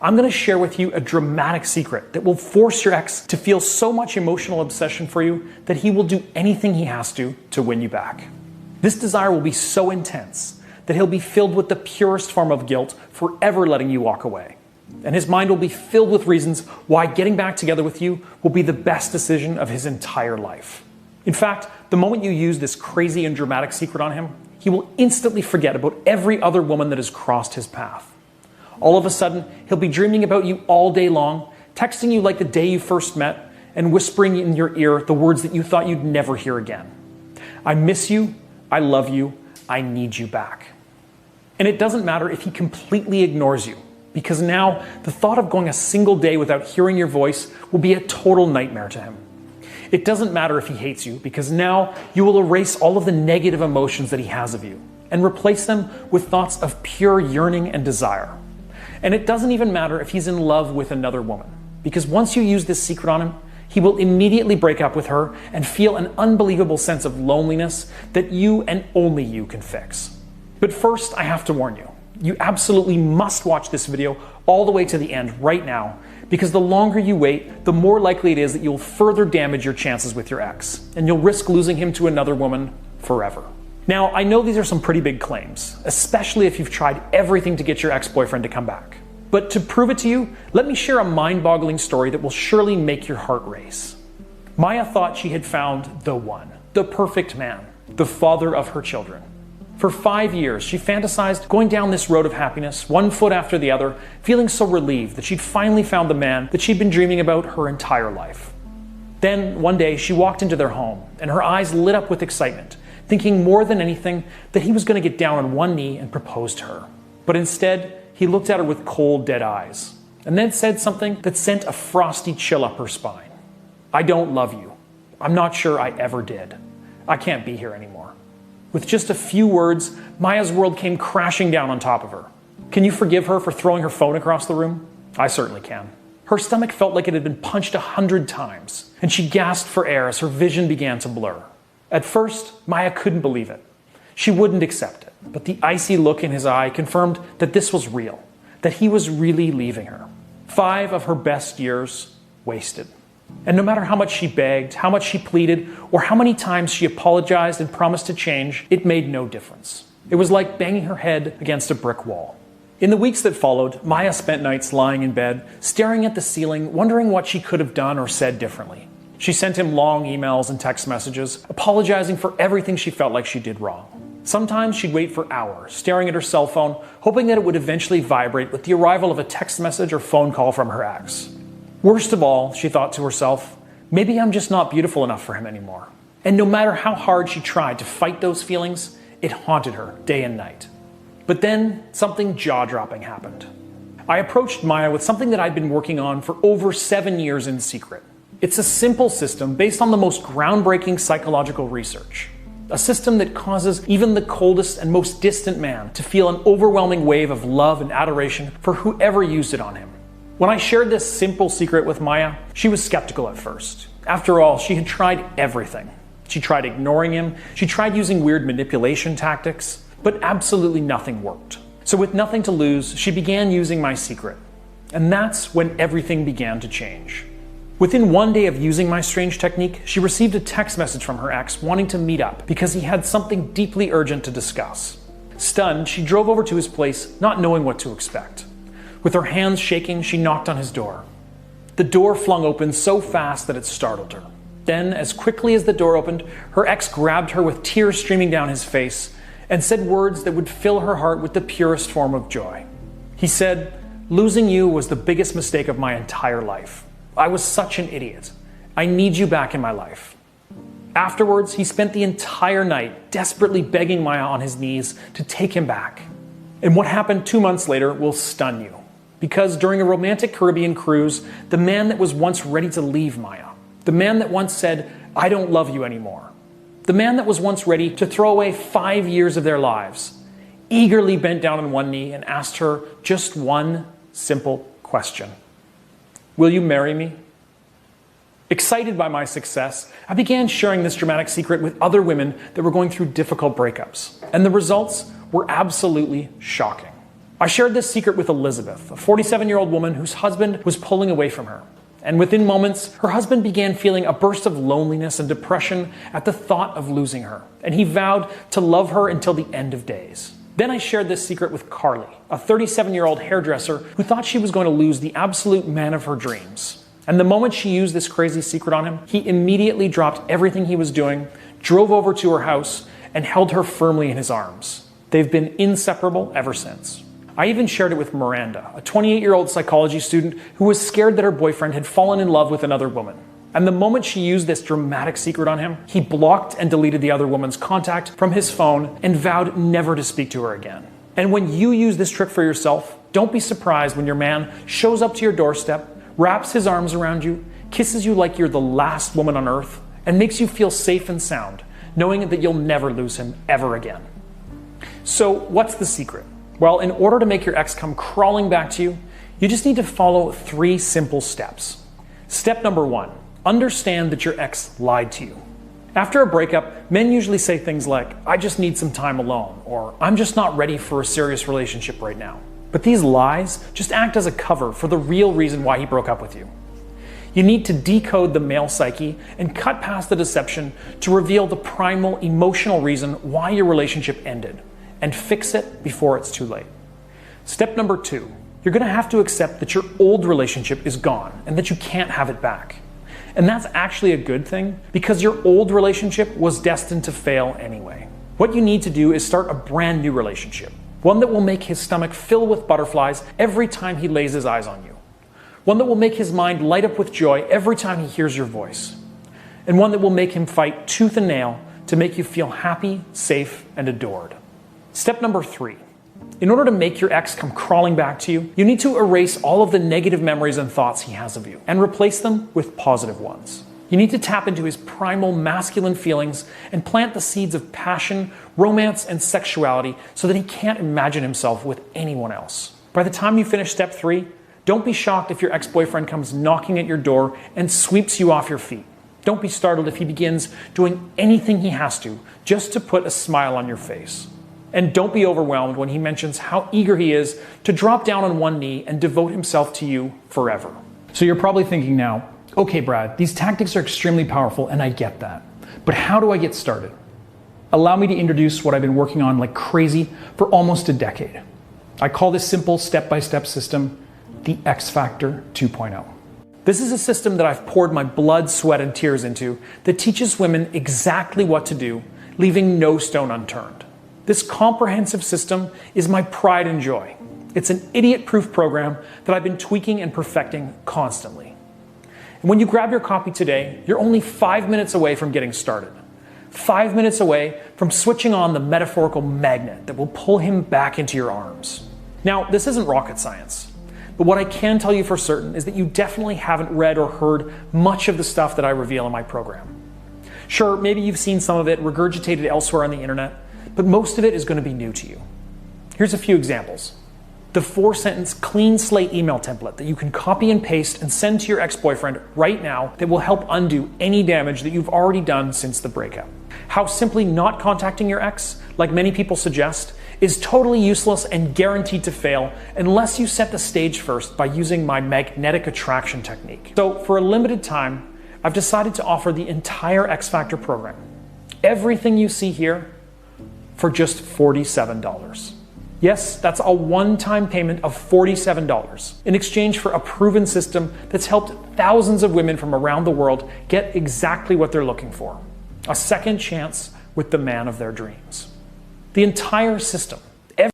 I'm going to share with you a dramatic secret that will force your ex to feel so much emotional obsession for you that he will do anything he has to win you back. This desire will be so intense that he'll be filled with the purest form of guilt for ever letting you walk away. And his mind will be filled with reasons why getting back together with you will be the best decision of his entire life. In fact, the moment you use this crazy and dramatic secret on him, he will instantly forget about every other woman that has crossed his path. All of a sudden, he'll be dreaming about you all day long, texting you like the day you first met, and whispering in your ear the words that you thought you'd never hear again. I miss you, I love you, I need you back. And it doesn't matter if he completely ignores you, because now the thought of going a single day without hearing your voice will be a total nightmare to him. It doesn't matter if he hates you, because now you will erase all of the negative emotions that he has of you and replace them with thoughts of pure yearning and desire. And it doesn't even matter if he's in love with another woman, because once you use this secret on him, he will immediately break up with her and feel an unbelievable sense of loneliness that you and only you can fix. But first, I have to warn you, you absolutely must watch this video all the way to the end right now, because the longer you wait, the more likely it is that you'll further damage your chances with your ex, and you'll risk losing him to another woman forever. Now, I know these are some pretty big claims, especially if you've tried everything to get your ex-boyfriend to come back. But to prove it to you, let me share a mind-boggling story that will surely make your heart race. Maya thought she had found the one, the perfect man, the father of her children. For 5 years, she fantasized going down this road of happiness, one foot after the other, feeling so relieved that she'd finally found the man that she'd been dreaming about her entire life. Then, one day, she walked into their home, and her eyes lit up with excitement, thinking more than anything that he was going to get down on one knee and propose to her. But instead, he looked at her with cold, dead eyes, and then said something that sent a frosty chill up her spine. I don't love you. I'm not sure I ever did. I can't be here anymore. With just a few words, Maya's world came crashing down on top of her. Can you forgive her for throwing her phone across the room? I certainly can. Her stomach felt like it had been punched 100 times, and she gasped for air as her vision began to blur. At first, Maya couldn't believe it. She wouldn't accept it, but the icy look in his eye confirmed that this was real, that he was really leaving her. 5 of her best years wasted. And no matter how much she begged, how much she pleaded, or how many times she apologized and promised to change, it made no difference. It was like banging her head against a brick wall. In the weeks that followed, Maya spent nights lying in bed, staring at the ceiling, wondering what she could have done or said differently. She sent him long emails and text messages, apologizing for everything she felt like she did wrong. Sometimes she'd wait for hours, staring at her cell phone, hoping that it would eventually vibrate with the arrival of a text message or phone call from her ex. Worst of all, she thought to herself, maybe I'm just not beautiful enough for him anymore. And no matter how hard she tried to fight those feelings, it haunted her day and night. But then something jaw-dropping happened. I approached Maya with something that I'd been working on for over 7 years in secret. It's a simple system based on the most groundbreaking psychological research. A system that causes even the coldest and most distant man to feel an overwhelming wave of love and adoration for whoever used it on him. When I shared this simple secret with Maya, she was skeptical at first. After all, she had tried everything. She tried ignoring him, she tried using weird manipulation tactics, but absolutely nothing worked. So with nothing to lose, she began using my secret. And that's when everything began to change. Within 1 day of using my strange technique, she received a text message from her ex wanting to meet up because he had something deeply urgent to discuss. Stunned, she drove over to his place, not knowing what to expect. With her hands shaking, she knocked on his door. The door flung open so fast that it startled her. Then, as quickly as the door opened, her ex grabbed her with tears streaming down his face and said words that would fill her heart with the purest form of joy. He said, "Losing you was the biggest mistake of my entire life. I was such an idiot. I need you back in my life." Afterwards, he spent the entire night desperately begging Maya on his knees to take him back. And what happened 2 months later will stun you. Because during a romantic Caribbean cruise, the man that was once ready to leave Maya, the man that once said, "I don't love you anymore," the man that was once ready to throw away 5 years of their lives, eagerly bent down on one knee and asked her just one simple question. "Will you marry me?" Excited by my success, I began sharing this dramatic secret with other women that were going through difficult breakups, and the results were absolutely shocking. I shared this secret with Elizabeth, a 47-year-old woman whose husband was pulling away from her. And within moments, her husband began feeling a burst of loneliness and depression at the thought of losing her, and he vowed to love her until the end of days. Then I shared this secret with Carly, a 37-year-old hairdresser who thought she was going to lose the absolute man of her dreams. And the moment she used this crazy secret on him, he immediately dropped everything he was doing, drove over to her house, and held her firmly in his arms. They've been inseparable ever since. I even shared it with Miranda, a 28-year-old psychology student who was scared that her boyfriend had fallen in love with another woman. And the moment she used this dramatic secret on him, he blocked and deleted the other woman's contact from his phone and vowed never to speak to her again. And when you use this trick for yourself, don't be surprised when your man shows up to your doorstep, wraps his arms around you, kisses you like you're the last woman on earth, and makes you feel safe and sound, knowing that you'll never lose him ever again. So what's the secret? Well, in order to make your ex come crawling back to you, you just need to follow 3 simple steps. Step number 1, understand that your ex lied to you. After a breakup, men usually say things like, "I just need some time alone," or "I'm just not ready for a serious relationship right now." But these lies just act as a cover for the real reason why he broke up with you. You need to decode the male psyche and cut past the deception to reveal the primal emotional reason why your relationship ended, and fix it before it's too late. Step number 2, you're going to have to accept that your old relationship is gone and that you can't have it back. And that's actually a good thing because your old relationship was destined to fail anyway. What you need to do is start a brand new relationship, one that will make his stomach fill with butterflies every time he lays his eyes on you, one that will make his mind light up with joy every time he hears your voice, and one that will make him fight tooth and nail to make you feel happy, safe, and adored. Step number 3. In order to make your ex come crawling back to you, you need to erase all of the negative memories and thoughts he has of you and replace them with positive ones. You need to tap into his primal masculine feelings and plant the seeds of passion, romance, and sexuality so that he can't imagine himself with anyone else. By the time you finish step 3, don't be shocked if your ex-boyfriend comes knocking at your door and sweeps you off your feet. Don't be startled if he begins doing anything he has to just to put a smile on your face. And don't be overwhelmed when he mentions how eager he is to drop down on one knee and devote himself to you forever. So you're probably thinking now, okay, Brad, these tactics are extremely powerful and I get that. But how do I get started? Allow me to introduce what I've been working on like crazy for almost a decade. I call this simple step-by-step system the X Factor 2.0. This is a system that I've poured my blood, sweat, and tears into that teaches women exactly what to do, leaving no stone unturned. This comprehensive system is my pride and joy. It's an idiot-proof program that I've been tweaking and perfecting constantly. And when you grab your copy today, you're only 5 minutes away from getting started. 5 minutes away from switching on the metaphorical magnet that will pull him back into your arms. Now, this isn't rocket science, but what I can tell you for certain is that you definitely haven't read or heard much of the stuff that I reveal in my program. Sure, maybe you've seen some of it regurgitated elsewhere on the internet, but most of it is going to be new to you. Here's a few examples. The 4-sentence clean slate email template that you can copy and paste and send to your ex-boyfriend right now that will help undo any damage that you've already done since the breakup. How simply not contacting your ex, like many people suggest, is totally useless and guaranteed to fail unless you set the stage first by using my magnetic attraction technique. So for a limited time, I've decided to offer the entire X Factor program. Everything you see here for just $47. Yes, that's a one-time payment of $47 in exchange for a proven system that's helped thousands of women from around the world get exactly what they're looking for. A second chance with the man of their dreams. The entire system